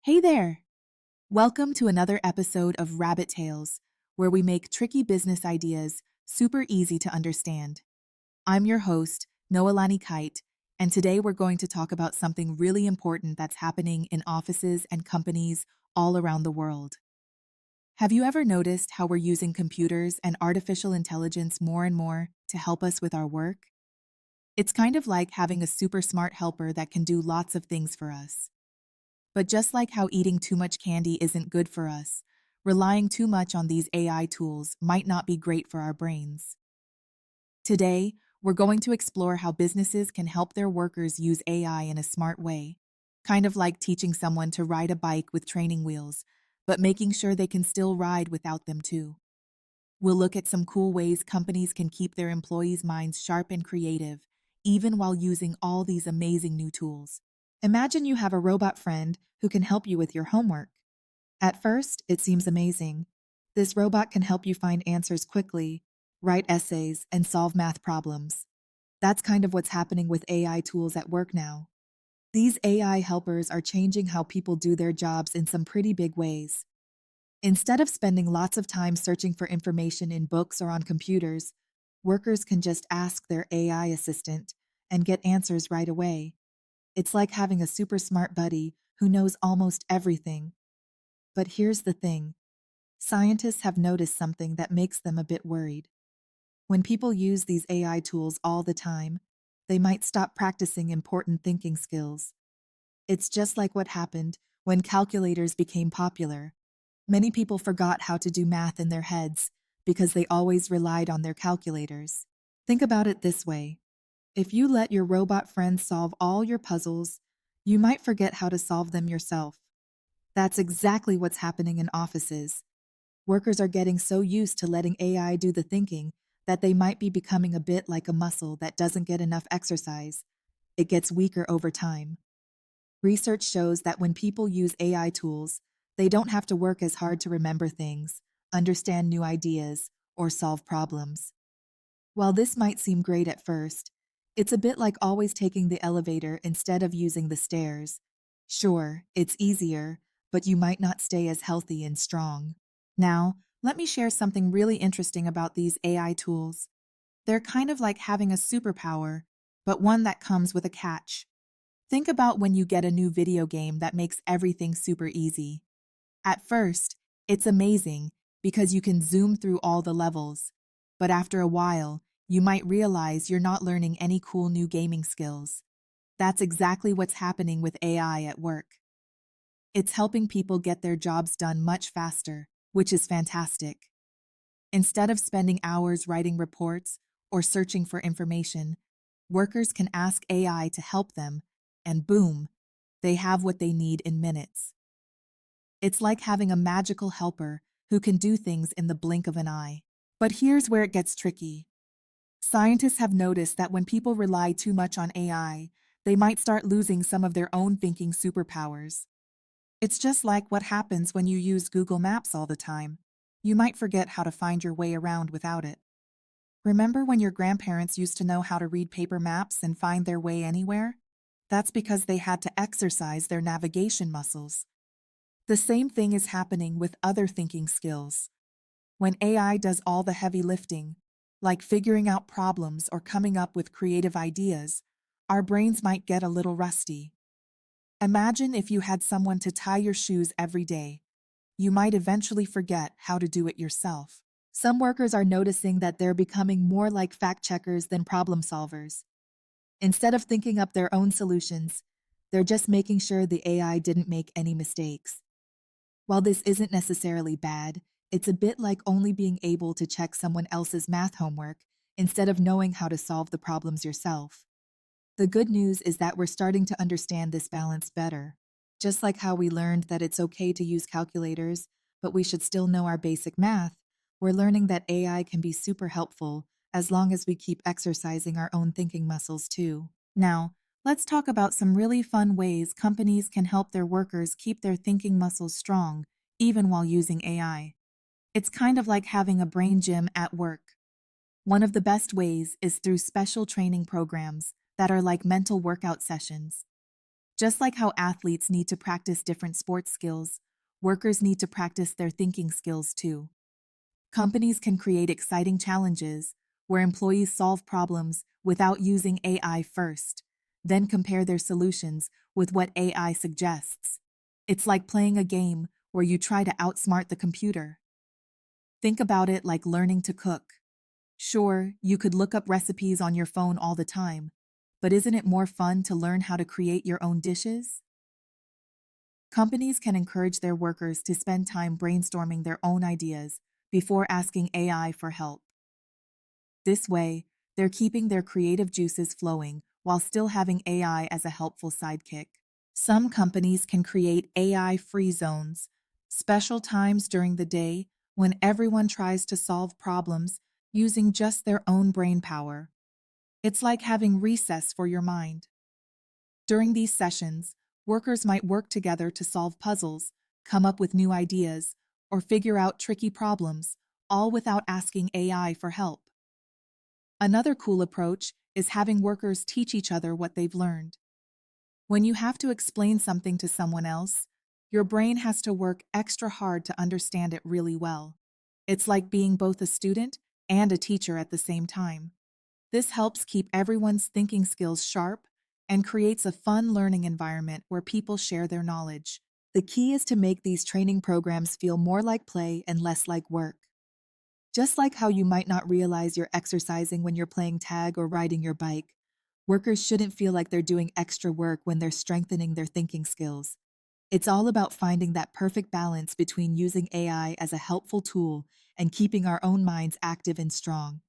Hey there! Welcome to another episode of Rabbit Tales, where we make tricky business ideas super easy to understand. I'm your host, Noelani Kite, and today we're going to talk about something really important that's happening in offices and companies all around the world. Have you ever noticed how we're using computers and artificial intelligence more and more to help us with our work? It's kind of like having a super smart helper that can do lots of things for us. But just like how eating too much candy isn't good for us, relying too much on these AI tools might not be great for our brains. Today, we're going to explore how businesses can help their workers use AI in a smart way, kind of like teaching someone to ride a bike with training wheels, but making sure they can still ride without them too. We'll look at some cool ways companies can keep their employees' minds sharp and creative, even while using all these amazing new tools. Imagine you have a robot friend who can help you with your homework. At first, it seems amazing. This robot can help you find answers quickly, write essays, and solve math problems. That's kind of what's happening with AI tools at work now. These AI helpers are changing how people do their jobs in some pretty big ways. Instead of spending lots of time searching for information in books or on computers, workers can just ask their AI assistant and get answers right away. It's like having a super smart buddy who knows almost everything. But here's the thing. Scientists have noticed something that makes them a bit worried. When people use these AI tools all the time, they might stop practicing important thinking skills. It's just like what happened when calculators became popular. Many people forgot how to do math in their heads because they always relied on their calculators. Think about it this way. If you let your robot friend solve all your puzzles, you might forget how to solve them yourself. That's exactly what's happening in offices. Workers are getting so used to letting AI do the thinking that they might be becoming a bit like a muscle that doesn't get enough exercise. It gets weaker over time. Research shows that when people use AI tools, they don't have to work as hard to remember things, understand new ideas, or solve problems. While this might seem great at first, it's a bit like always taking the elevator instead of using the stairs. Sure, it's easier, but you might not stay as healthy and strong. Now, let me share something really interesting about these AI tools. They're kind of like having a superpower, but one that comes with a catch. Think about when you get a new video game that makes everything super easy. At first, it's amazing because you can zoom through all the levels, but after a while, you might realize you're not learning any cool new gaming skills. That's exactly what's happening with AI at work. It's helping people get their jobs done much faster, which is fantastic. Instead of spending hours writing reports or searching for information, workers can ask AI to help them, and boom, they have what they need in minutes. It's like having a magical helper who can do things in the blink of an eye. But here's where it gets tricky. Scientists have noticed that when people rely too much on AI, they might start losing some of their own thinking superpowers. It's just like what happens when you use Google Maps all the time. You might forget how to find your way around without it. Remember when your grandparents used to know how to read paper maps and find their way anywhere? That's because they had to exercise their navigation muscles. The same thing is happening with other thinking skills. When AI does all the heavy lifting, like figuring out problems or coming up with creative ideas, our brains might get a little rusty. Imagine if you had someone to tie your shoes every day. You might eventually forget how to do it yourself. Some workers are noticing that they're becoming more like fact checkers than problem solvers. Instead of thinking up their own solutions, they're just making sure the AI didn't make any mistakes. While this isn't necessarily bad, it's a bit like only being able to check someone else's math homework instead of knowing how to solve the problems yourself. The good news is that we're starting to understand this balance better. Just like how we learned that it's okay to use calculators, but we should still know our basic math, we're learning that AI can be super helpful as long as we keep exercising our own thinking muscles too. Now, let's talk about some really fun ways companies can help their workers keep their thinking muscles strong, even while using AI. It's kind of like having a brain gym at work. One of the best ways is through special training programs that are like mental workout sessions. Just like how athletes need to practice different sports skills, workers need to practice their thinking skills too. Companies can create exciting challenges where employees solve problems without using AI first, then compare their solutions with what AI suggests. It's like playing a game where you try to outsmart the computer. Think about it like learning to cook. Sure, you could look up recipes on your phone all the time, but isn't it more fun to learn how to create your own dishes? Companies can encourage their workers to spend time brainstorming their own ideas before asking AI for help. This way, they're keeping their creative juices flowing while still having AI as a helpful sidekick. Some companies can create AI-free zones, special times during the day when everyone tries to solve problems using just their own brain power. It's like having recess for your mind. During these sessions, workers might work together to solve puzzles, come up with new ideas, or figure out tricky problems, all without asking AI for help. Another cool approach is having workers teach each other what they've learned. When you have to explain something to someone else, your brain has to work extra hard to understand it really well. It's like being both a student and a teacher at the same time. This helps keep everyone's thinking skills sharp and creates a fun learning environment where people share their knowledge. The key is to make these training programs feel more like play and less like work. Just like how you might not realize you're exercising when you're playing tag or riding your bike, workers shouldn't feel like they're doing extra work when they're strengthening their thinking skills. It's all about finding that perfect balance between using AI as a helpful tool and keeping our own minds active and strong.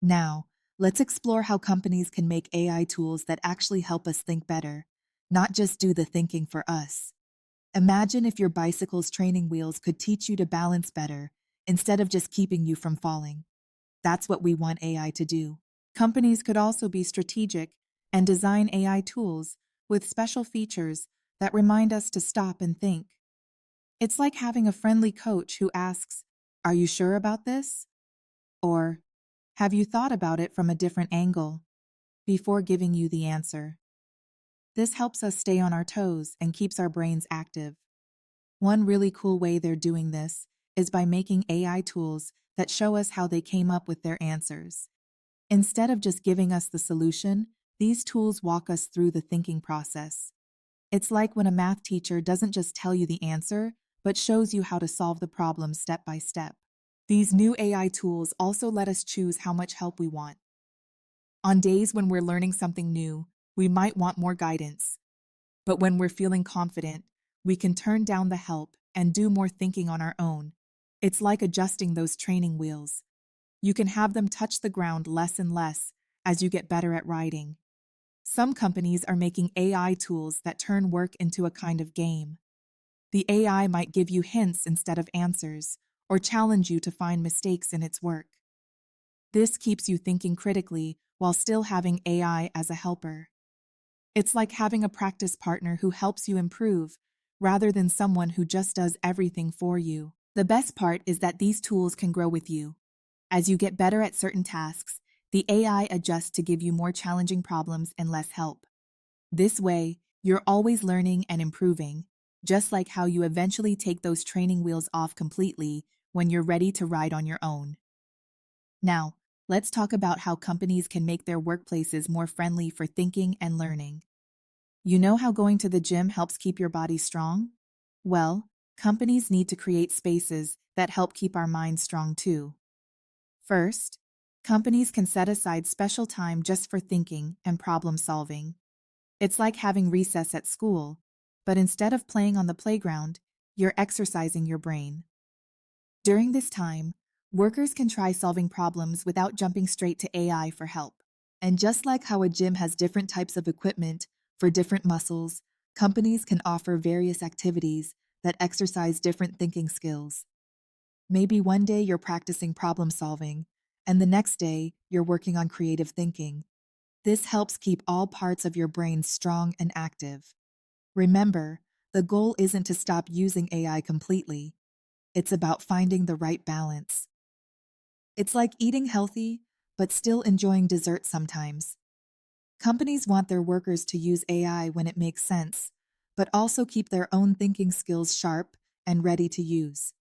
Now, let's explore how companies can make AI tools that actually help us think better, not just do the thinking for us. Imagine if your bicycle's training wheels could teach you to balance better instead of just keeping you from falling. That's what we want AI to do. Companies could also be strategic and design AI tools with special features that remind us to stop and think. It's like having a friendly coach who asks, "Are you sure about this?" Or, "Have you thought about it from a different angle?" before giving you the answer. This helps us stay on our toes and keeps our brains active. One really cool way they're doing this is by making AI tools that show us how they came up with their answers. Instead of just giving us the solution, these tools walk us through the thinking process. It's like when a math teacher doesn't just tell you the answer, but shows you how to solve the problem step by step. These new AI tools also let us choose how much help we want. On days when we're learning something new, we might want more guidance. But when we're feeling confident, we can turn down the help and do more thinking on our own. It's like adjusting those training wheels. You can have them touch the ground less and less as you get better at riding. Some companies are making AI tools that turn work into a kind of game. The AI might give you hints instead of answers, or challenge you to find mistakes in its work. This keeps you thinking critically while still having AI as a helper. It's like having a practice partner who helps you improve, rather than someone who just does everything for you. The best part is that these tools can grow with you. As you get better at certain tasks, the AI adjusts to give you more challenging problems and less help. This way, you're always learning and improving, just like how you eventually take those training wheels off completely when you're ready to ride on your own. Now, let's talk about how companies can make their workplaces more friendly for thinking and learning. You know how going to the gym helps keep your body strong? Well, companies need to create spaces that help keep our minds strong too. First, companies can set aside special time just for thinking and problem solving. It's like having recess at school, but instead of playing on the playground, you're exercising your brain. During this time, workers can try solving problems without jumping straight to AI for help. And just like how a gym has different types of equipment for different muscles, companies can offer various activities that exercise different thinking skills. Maybe one day you're practicing problem solving, and the next day you're working on creative thinking. This helps keep all parts of your brain strong and active. Remember, the goal isn't to stop using AI completely. It's about finding the right balance. It's like eating healthy, but still enjoying dessert sometimes. Companies want their workers to use AI when it makes sense, but also keep their own thinking skills sharp and ready to use.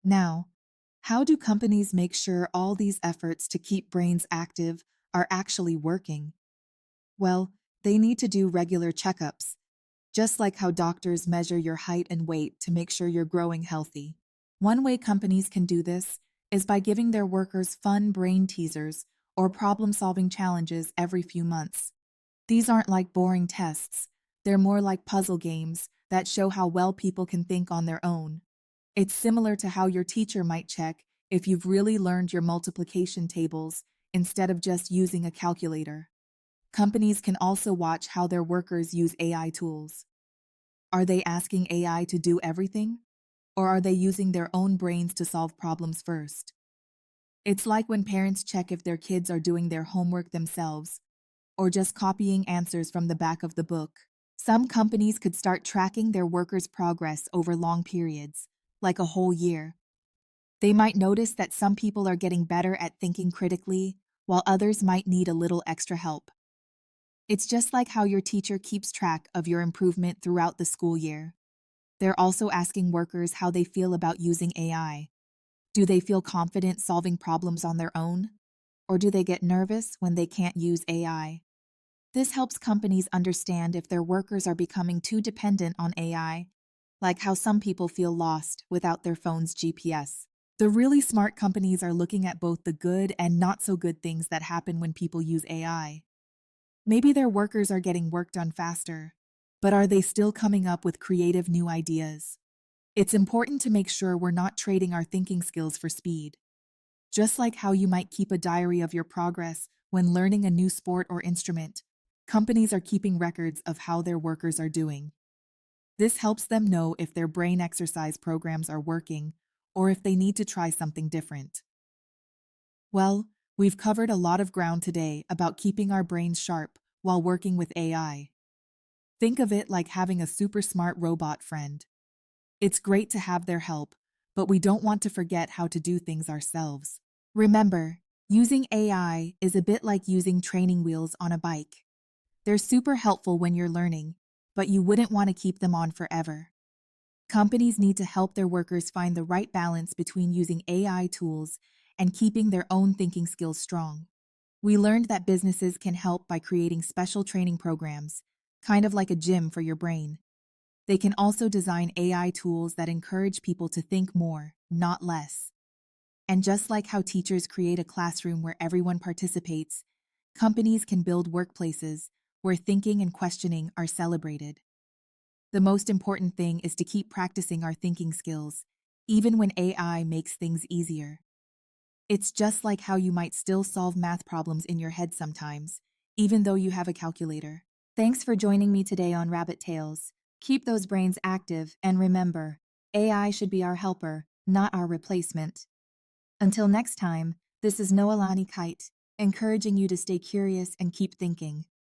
Now, how do companies make sure all these efforts to keep brains active are actually working? Well, they need to do regular checkups, just like how doctors measure your height and weight to make sure you're growing healthy. One way companies can do this is by giving their workers fun brain teasers or problem solving challenges every few months. These aren't like boring tests, they're more like puzzle games that show how well people can think on their own. It's similar to how your teacher might check if you've really learned your multiplication tables instead of just using a calculator. Companies can also watch how their workers use AI tools. Are they asking AI to do everything? Or are they using their own brains to solve problems first? It's like when parents check if their kids are doing their homework themselves or just copying answers from the back of the book. Some companies could start tracking their workers' progress over long periods, like a whole year. They might notice that some people are getting better at thinking critically, while others might need a little extra help. It's just like how your teacher keeps track of your improvement throughout the school year. They're also asking workers how they feel about using AI. Do they feel confident solving problems on their own? Or do they get nervous when they can't use AI? This helps companies understand if their workers are becoming too dependent on AI, like how some people feel lost without their phone's GPS. The really smart companies are looking at both the good and not so good things that happen when people use AI. Maybe their workers are getting work done faster, but are they still coming up with creative new ideas? It's important to make sure we're not trading our thinking skills for speed. Just like how you might keep a diary of your progress when learning a new sport or instrument, companies are keeping records of how their workers are doing. This helps them know if their brain exercise programs are working or if they need to try something different. Well, we've covered a lot of ground today about keeping our brains sharp while working with AI. Think of it like having a super smart robot friend. It's great to have their help, but we don't want to forget how to do things ourselves. Remember, using AI is a bit like using training wheels on a bike. They're super helpful when you're learning, but you wouldn't want to keep them on forever. Companies need to help their workers find the right balance between using AI tools and keeping their own thinking skills strong. We learned that businesses can help by creating special training programs, kind of like a gym for your brain. They can also design AI tools that encourage people to think more, not less. And just like how teachers create a classroom where everyone participates, companies can build workplaces where thinking and questioning are celebrated. The most important thing is to keep practicing our thinking skills, even when AI makes things easier. It's just like how you might still solve math problems in your head sometimes, even though you have a calculator. Thanks for joining me today on Rabbit Tales. Keep those brains active, and remember, AI should be our helper, not our replacement. Until next time, this is Noelani Kite, encouraging you to stay curious and keep thinking.